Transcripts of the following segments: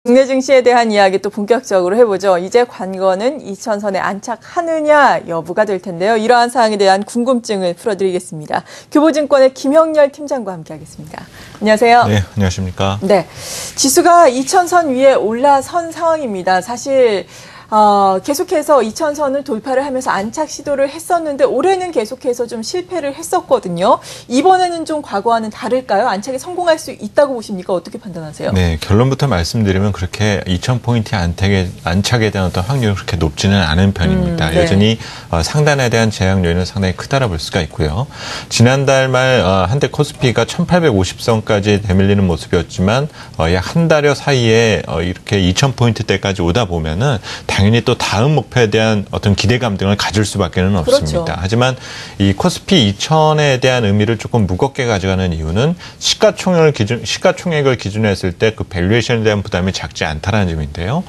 국내 증시에 대한 이야기 또 본격적으로 해보죠. 이제 관건은 2000선에 안착하느냐 여부가 될 텐데요. 이러한 사항에 대한 궁금증을 풀어드리겠습니다. 교보증권의 김형렬 팀장과 함께하겠습니다. 안녕하세요. 네, 안녕하십니까. 네, 지수가 2000선 위에 올라선 상황입니다. 사실 계속해서 2000선을 돌파를 하면서 안착 시도를 했었는데 올해는 계속해서 좀 실패를 했었거든요. 이번에는 좀 과거와는 다를까요? 안착에 성공할 수 있다고 보십니까? 어떻게 판단하세요? 네, 결론부터 말씀드리면 그렇게 2000포인트 안착에 대한 어떤 확률이 그렇게 높지는 않은 편입니다. 네. 여전히 상단에 대한 제약 요인은 상당히 크다라 볼 수가 있고요. 지난달 말 한때 코스피가 1850선까지 되밀리는 모습이었지만 약 한 달여 사이에 이렇게 2000포인트대까지 오다 보면은 당연히 또 다음 목표에 대한 어떤 기대감 등을 가질 수밖에는 없습니다. 그렇죠. 하지만 이 코스피 2000에 대한 의미를 조금 무겁게 가져가는 이유는 시가총액을 기준으로 했을 때 그 밸류에이션에 대한 부담이 작지 않다는 점인데요.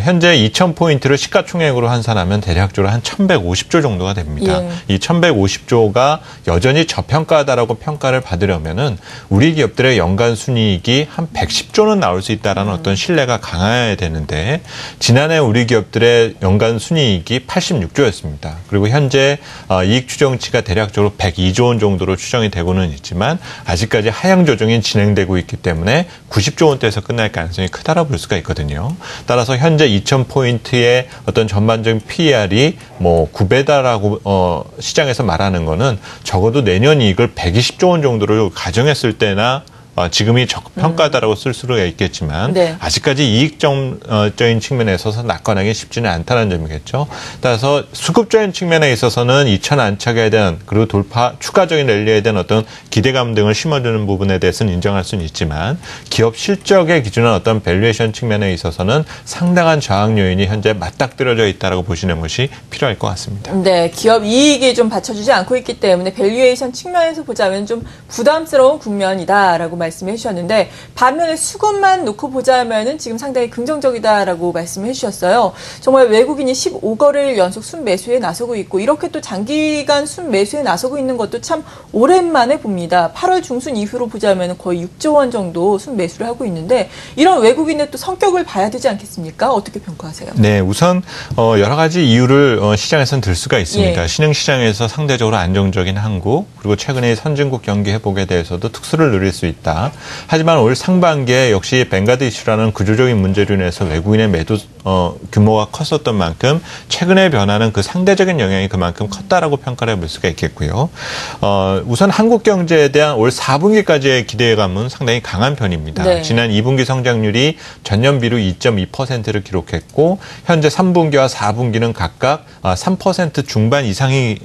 현재 2000포인트를 시가총액으로 환산하면 대략적으로 한 1150조 정도가 됩니다. 예. 이 1150조가 여전히 저평가다라고 평가를 받으려면은 우리 기업들의 연간 순이익이 한 110조는 나올 수 있다라는 어떤 신뢰가 강해야 되는데 지난해 우리 기업들의 연간 순이익이 86조였습니다. 그리고 현재 이익 추정치가 대략적으로 102조 원 정도로 추정이 되고는 있지만 아직까지 하향 조정이 진행되고 있기 때문에 90조 원대에서 끝날 가능성이 크다라고 볼 수가 있거든요. 따라서 현재 2000포인트의 어떤 전반적인 PER이 뭐 9배다라고 시장에서 말하는 거는 적어도 내년 이익을 120조 원 정도를 가정했을 때나 지금이 저평가다라고 쓸 수가 있겠지만 네. 아직까지 이익적인 측면에 있어서 낙관하기 쉽지는 않다는 점이겠죠. 따라서 수급적인 측면에 있어서는 2000 안착에 대한 그리고 돌파 추가적인 랠리에 대한 어떤 기대감 등을 심어주는 부분에 대해서는 인정할 수는 있지만 기업 실적의 기준은 어떤 밸류에이션 측면에 있어서는 상당한 저항 요인이 현재 맞닥뜨려져 있다라고 보시는 것이 필요할 것 같습니다. 네, 기업 이익이 좀 받쳐주지 않고 있기 때문에 밸류에이션 측면에서 보자면 좀 부담스러운 국면이다라고 말씀해 주셨는데 반면에 수급만 놓고 보자면은 지금 상당히 긍정적이다라고 말씀해 주셨어요. 정말 외국인이 15거래일 연속 순매수에 나서고 있고 이렇게 또 장기간 순매수에 나서고 있는 것도 참 오랜만에 봅니다. 8월 중순 이후로 보자면 거의 6조 원 정도 순매수를 하고 있는데 이런 외국인의 또 성격을 봐야 되지 않겠습니까? 어떻게 평가하세요? 네, 우선 여러 가지 이유를 시장에서는 들 수가 있습니다. 예. 신흥시장에서 상대적으로 안정적인 한국 그리고 최근에 선진국 경기 회복에 대해서도 특수를 누릴 수 있다. 하지만 올 상반기에 역시 뱅가드 이슈라는 구조적인 문제로 인해서 외국인의 매도 규모가 컸었던 만큼 최근의 변화는 그 상대적인 영향이 그만큼 컸다라고 평가를 해볼 수가 있겠고요. 우선 한국 경제에 대한 올 4분기까지의 기대감은 상당히 강한 편입니다. 네. 지난 2분기 성장률이 전년비로 2.2%를 기록했고 현재 3분기와 4분기는 각각 3% 중반 이상이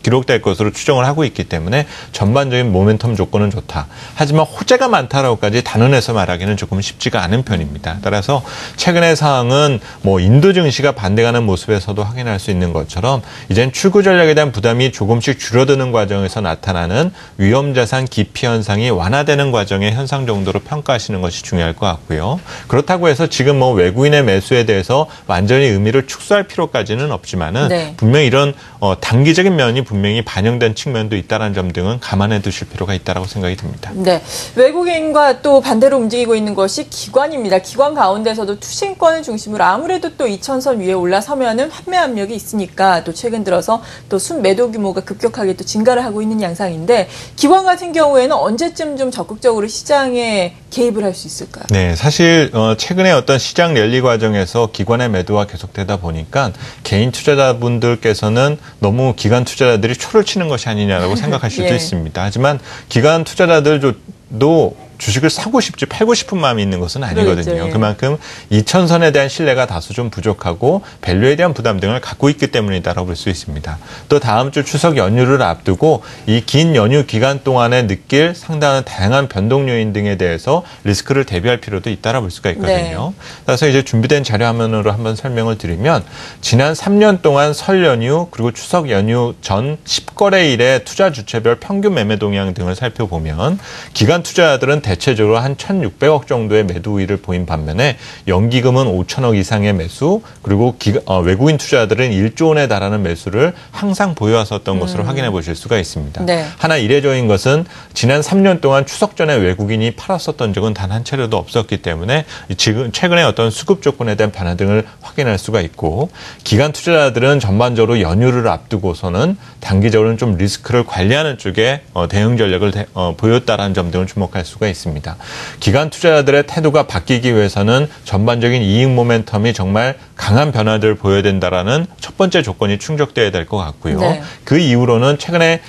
기록될 것으로 추정을 하고 있기 때문에 전반적인 모멘텀 조건은 좋다. 하지만 호재가 많다라고까지 단언해서 말하기는 조금 쉽지가 않은 편입니다. 따라서 최근의 상황은 뭐 인도 증시가 반대가는 모습에서도 확인할 수 있는 것처럼 이젠 출구 전략에 대한 부담이 조금씩 줄어드는 과정에서 나타나는 위험자산 기피 현상이 완화되는 과정의 현상 정도로 평가하시는 것이 중요할 것 같고요. 그렇다고 해서 지금 뭐 외국인의 매수에 대해서 완전히 의미를 축소할 필요까지는 없지만은 네. 분명히 이런 단기적인 면이 분명히 반영된 측면도 있다는 점 등은 감안해 두실 필요가 있다고 생각이 듭니다. 네, 외국인과 또 반대로 움직이고 있는 것이 기관입니다. 기관 가운데서도 투신권을 중심으로 아무래도 또 2000선 위에 올라서면은 판매 압력이 있으니까 또 최근 들어서 또 순매도 규모가 급격하게 또 증가를 하고 있는 양상인데 기관 같은 경우에는 언제쯤 좀 적극적으로 시장에 개입을 할 수 있을까요? 네, 사실 최근에 어떤 시장 랠리 과정에서 기관의 매도가 계속되다 보니까 개인 투자자분들께서는 너무 기관 투자자들이 초를 치는 것이 아니냐라고 생각할 수도 예. 있습니다. 하지만 기관 투자자들도 주식을 사고 싶지 팔고 싶은 마음이 있는 것은 아니거든요. 그렇죠. 예. 그만큼 2000선에 대한 신뢰가 다소 좀 부족하고 밸류에 대한 부담 등을 갖고 있기 때문이다라고 볼 수 있습니다. 또 다음 주 추석 연휴를 앞두고 이 긴 연휴 기간 동안에 느낄 상당한 다양한 변동 요인 등에 대해서 리스크를 대비할 필요도 있다라고 볼 수가 있거든요. 네. 그래서 이제 준비된 자료 화면으로 한번 설명을 드리면 지난 3년 동안 설 연휴 그리고 추석 연휴 전 10거래일의 투자 주체별 평균 매매 동향 등을 살펴보면 기관 투자자들은 대체적으로 한 1,600억 정도의 매도 우위를 보인 반면에 연기금은 5천억 이상의 매수, 그리고 외국인 투자자들은 1조 원에 달하는 매수를 항상 보여왔었던 것으로 확인해 보실 수가 있습니다. 네. 하나 이례적인 것은 지난 3년 동안 추석 전에 외국인이 팔았었던 적은 단 한 차례도 없었기 때문에 지금 최근에 어떤 수급 조건에 대한 변화 등을 확인할 수가 있고, 기관 투자자들은 전반적으로 연휴를 앞두고서는 단기적으로는 좀 리스크를 관리하는 쪽에 대응 전략을 보였다라는 점 등을 주목할 수가 있습니다. 기관 투자자들의 태도가 바뀌기 위해서는 전반적인 이익 모멘텀이 정말 강한 변화들을 보여야 된다라는 첫 번째 조건이 충족돼야 될 것 같고요. 네. 그 이후로는 최근에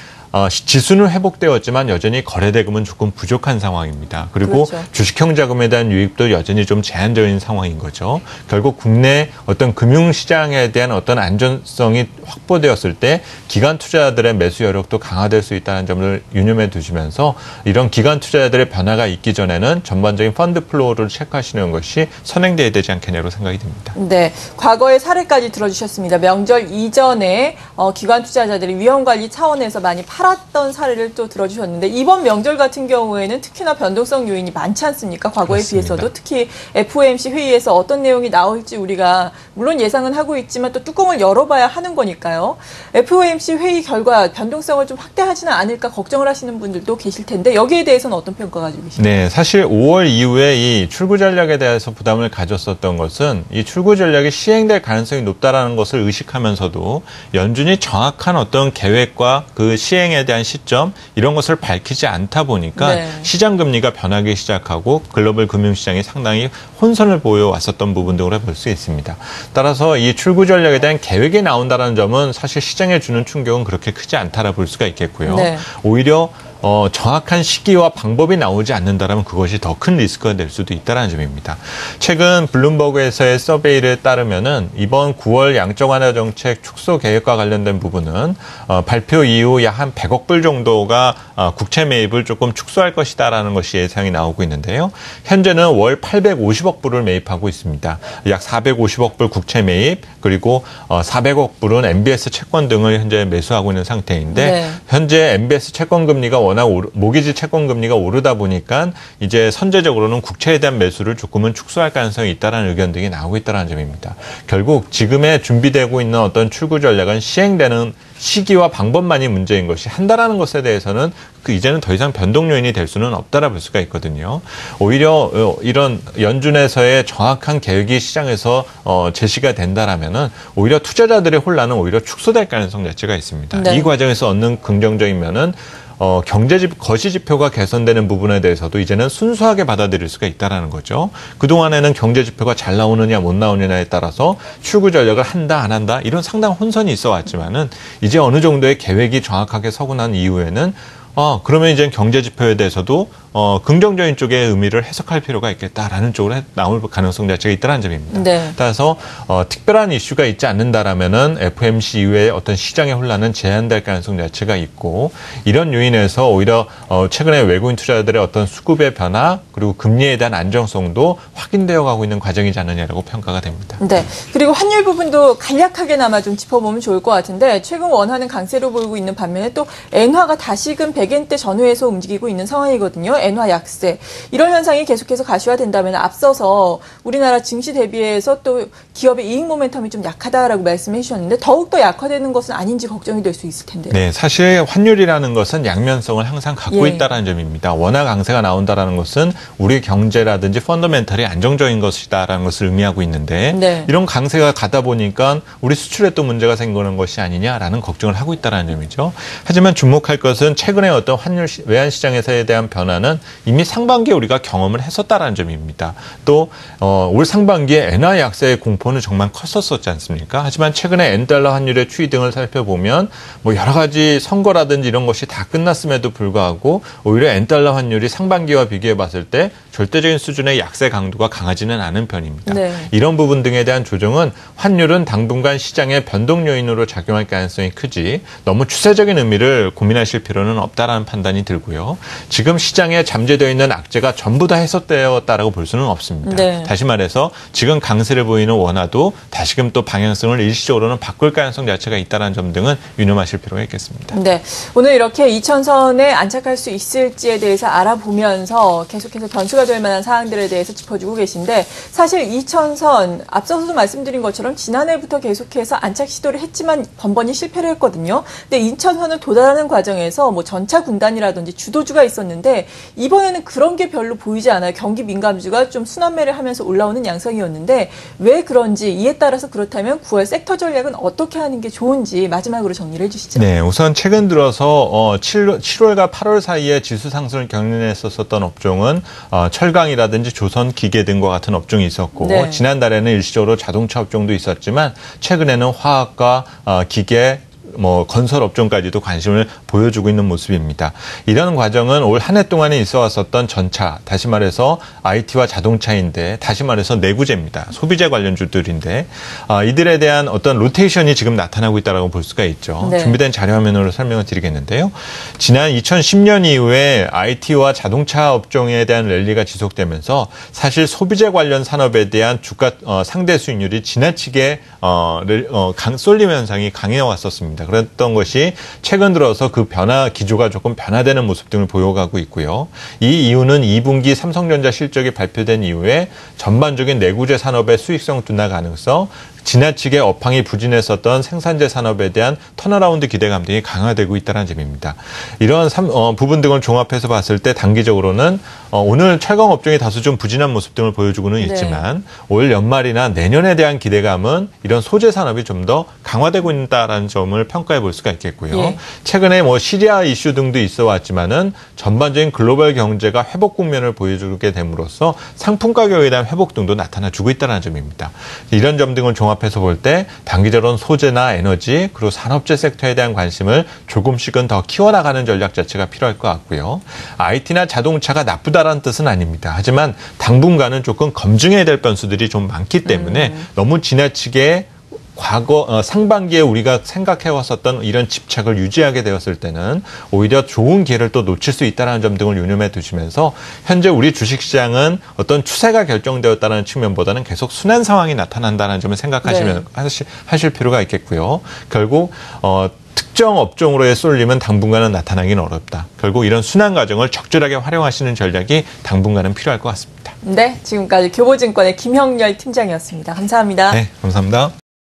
지수는 회복되었지만 여전히 거래대금은 조금 부족한 상황입니다. 그리고 그렇죠. 주식형 자금에 대한 유입도 여전히 좀 제한적인 상황인 거죠. 결국 국내 어떤 금융시장에 대한 어떤 안전성이 확보되었을 때 기관 투자자들의 매수 여력도 강화될 수 있다는 점을 유념해 두시면서 이런 기관 투자자들의 변화가 있기 전에는 전반적인 펀드 플로우를 체크하시는 것이 선행돼야 되지 않겠냐고 생각이 듭니다. 네, 과거의 사례까지 들어주셨습니다. 명절 이전에 기관 투자자들이 위험관리 차원에서 많이 팔았던 사례를 또 들어주셨는데, 이번 명절 같은 경우에는 특히나 변동성 요인이 많지 않습니까? 과거에 그렇습니다. 비해서도 특히 FOMC 회의에서 어떤 내용이 나올지 우리가 물론 예상은 하고 있지만 또 뚜껑을 열어봐야 하는 거니까요. FOMC 회의 결과 변동성을 좀 확대하지는 않을까 걱정을 하시는 분들도 계실 텐데, 여기에 대해서는 어떤 평가 가지고 계십니까? 네, 사실 5월 이후에 이 출구 전략에 대해서 부담을 가졌었던 것은 이 출구 전략이 시행될 가능성이 높다라는 것을 의식하면서도 연준이 정확한 어떤 계획과 그 시행에 대한 시점 이런 것을 밝히지 않다 보니까 네. 시장 금리가 변하기 시작하고 글로벌 금융시장이 상당히 혼선을 보여왔었던 부분들을 볼 수 있습니다. 따라서 이 출구 전략에 대한 계획이 나온다는 점은 사실 시장에 주는 충격은 그렇게 크지 않다라 볼 수가 있겠고요. 네. 오히려 정확한 시기와 방법이 나오지 않는다면 그것이 더 큰 리스크가 될 수도 있다는 점입니다. 최근 블룸버그에서의 서베이에 따르면은 이번 9월 양적 완화 정책 축소 계획과 관련된 부분은 발표 이후 약 한 100억 불 정도가 국채 매입을 조금 축소할 것이다라는 것이 예상이 나오고 있는데요. 현재는 월 850억 불을 매입하고 있습니다. 약 450억 불 국채 매입, 그리고 400억 불은 MBS 채권 등을 현재 매수하고 있는 상태인데, 네. 현재 MBS 채권 금리가 워낙 모기지 채권 금리가 오르다 보니까 이제 선제적으로는 국채에 대한 매수를 조금은 축소할 가능성이 있다는 의견 등이 나오고 있다는 점입니다. 결국 지금의 준비되고 있는 어떤 출구 전략은 시행되는 시기와 방법만이 문제인 것이 한다라는 것에 대해서는 이제는 더 이상 변동 요인이 될 수는 없다라 볼 수가 있거든요. 오히려 이런 연준에서의 정확한 계획이 시장에서 제시가 된다라면은 오히려 투자자들의 혼란은 오히려 축소될 가능성 자체가 있습니다. 네. 이 과정에서 얻는 긍정적인 면은 거시 지표가 개선되는 부분에 대해서도 이제는 순수하게 받아들일 수가 있다라는 거죠. 그동안에는 경제 지표가 잘 나오느냐 못 나오느냐에 따라서 출구 전략을 한다 안 한다 이런 상당한 혼선이 있어 왔지만은 이제 어느 정도의 계획이 정확하게 서고 난 이후에는 그러면 이제 경제 지표에 대해서도 긍정적인 쪽의 의미를 해석할 필요가 있겠다라는 쪽으로 나올 가능성 자체가 있다는 점입니다. 네. 따라서 특별한 이슈가 있지 않는다라면은 FOMC 이후에 어떤 시장의 혼란은 제한될 가능성 자체가 있고, 이런 요인에서 오히려 최근에 외국인 투자자들의 어떤 수급의 변화 그리고 금리에 대한 안정성도 확인되어 가고 있는 과정이지 않느냐라고 평가가 됩니다. 네. 그리고 환율 부분도 간략하게나마 좀 짚어보면 좋을 것 같은데, 최근 원화는 강세로 보이고 있는 반면에 또 엔화가 다시금 100엔대 전후에서 움직이고 있는 상황이거든요. 엔화 약세. 이런 현상이 계속해서 가시화된다면 앞서서 우리나라 증시 대비해서 또 기업의 이익 모멘텀이 좀 약하다라고 말씀해 주셨는데, 더욱더 약화되는 것은 아닌지 걱정이 될 수 있을 텐데요. 네, 사실 환율이라는 것은 양면성을 항상 갖고 예. 있다는 점입니다. 원화 강세가 나온다는 것은 우리 경제라든지 펀더멘털이 안정적인 것이다라는 것을 의미하고 있는데, 네. 이런 강세가 가다 보니까 우리 수출에 또 문제가 생기는 것이 아니냐라는 걱정을 하고 있다는 점이죠. 하지만 주목할 것은 최근에 어떤 환율 외환 시장에서에 대한 변화는 이미 상반기에 우리가 경험을 했었다라는 점입니다. 또 올 상반기에 엔화 약세의 공포는 정말 컸었지 않습니까? 하지만 최근에 엔달러 환율의 추이 등을 살펴보면 뭐 여러 가지 선거라든지 이런 것이 다 끝났음에도 불구하고 오히려 엔달러 환율이 상반기와 비교해 봤을 때 절대적인 수준의 약세 강도가 강하지는 않은 편입니다. 네. 이런 부분 등에 대한 조정은 환율은 당분간 시장의 변동 요인으로 작용할 가능성이 크지 너무 추세적인 의미를 고민하실 필요는 없다라는 판단이 들고요. 지금 시장의 시장에 잠재되어 있는 악재가 전부 다 해소되었다라고 볼 수는 없습니다. 네. 다시 말해서 지금 강세를 보이는 원화도 다시금 또 방향성을 일시적으로는 바꿀 가능성 자체가 있다는 점 등은 유념하실 필요가 있겠습니다. 네, 오늘 이렇게 2000선에 안착할 수 있을지에 대해서 알아보면서 계속해서 변수가 될 만한 사항들에 대해서 짚어주고 계신데 사실 2000선 앞서서도 말씀드린 것처럼 지난해부터 계속해서 안착 시도를 했지만 번번이 실패를 했거든요. 근데 2000선을 도달하는 과정에서 뭐 전차 군단이라든지 주도주가 있었는데 이번에는 그런 게 별로 보이지 않아요. 경기 민감주가 좀 순환매를 하면서 올라오는 양상이었는데 왜 그런지 이에 따라서 그렇다면 9월 섹터 전략은 어떻게 하는 게 좋은지 마지막으로 정리를 해주시죠. 네, 우선 최근 들어서 7월과 8월 사이에 지수 상승을 견인했었던 업종은 철강이라든지 조선, 기계 등과 같은 업종이 있었고 네. 지난달에는 일시적으로 자동차 업종도 있었지만 최근에는 화학과 기계 건설 업종까지도 관심을 보여주고 있는 모습입니다. 이런 과정은 올 한 해 동안에 있어 왔었던 전차, 다시 말해서 IT와 자동차인데, 다시 말해서 내구재입니다. 소비재 관련주들인데, 이들에 대한 어떤 로테이션이 지금 나타나고 있다고 볼 수가 있죠. 네. 준비된 자료 화면으로 설명을 드리겠는데요. 지난 2010년 이후에 IT와 자동차 업종에 대한 랠리가 지속되면서 사실 소비재 관련 산업에 대한 주가 상대 수익률이 지나치게 쏠림 현상이 강해 왔었습니다. 그랬던 것이 최근 들어서 그 기조가 조금 변화되는 모습 등을 보여가고 있고요. 이 이유는 2분기 삼성전자 실적이 발표된 이후에 전반적인 내구재 산업의 수익성 둔화 가능성, 지나치게 업황이 부진했었던 생산재 산업에 대한 턴어라운드 기대감 등이 강화되고 있다는 점입니다. 이러한 부분 등을 종합해서 봤을 때 단기적으로는 오늘 철강 업종이 다소 좀 부진한 모습 등을 보여주고는 있지만 올 연말이나 내년에 대한 기대감은 이런 소재 산업이 좀 더 강화되고 있다는 점을 평가해 볼 수가 있겠고요. 예. 최근에 시리아 이슈 등도 있어 왔지만은 전반적인 글로벌 경제가 회복 국면을 보여주게 됨으로써 상품 가격에 대한 회복 등도 나타나주고 있다는 점입니다. 이런 점 등을 종합해서 볼 때 단기적으로는 소재나 에너지 그리고 산업재 섹터에 대한 관심을 조금씩은 더 키워나가는 전략 자체가 필요할 것 같고요. IT나 자동차가 나쁘다라는 뜻은 아닙니다. 하지만 당분간은 조금 검증해야 될 변수들이 좀 많기 때문에 너무 지나치게 상반기에 우리가 생각해왔었던 이런 집착을 유지하게 되었을 때는 오히려 좋은 기회를 또 놓칠 수 있다는 점 등을 유념해 두시면서 현재 우리 주식시장은 어떤 추세가 결정되었다는 측면보다는 계속 순환 상황이 나타난다는 점을 생각하시면 하실 필요가 있겠고요. 결국 특정 업종으로의 쏠림은 당분간은 나타나기는 어렵다. 결국 이런 순환 과정을 적절하게 활용하시는 전략이 당분간은 필요할 것 같습니다. 네, 지금까지 교보증권의 김형렬 팀장이었습니다. 감사합니다. 네, 감사합니다.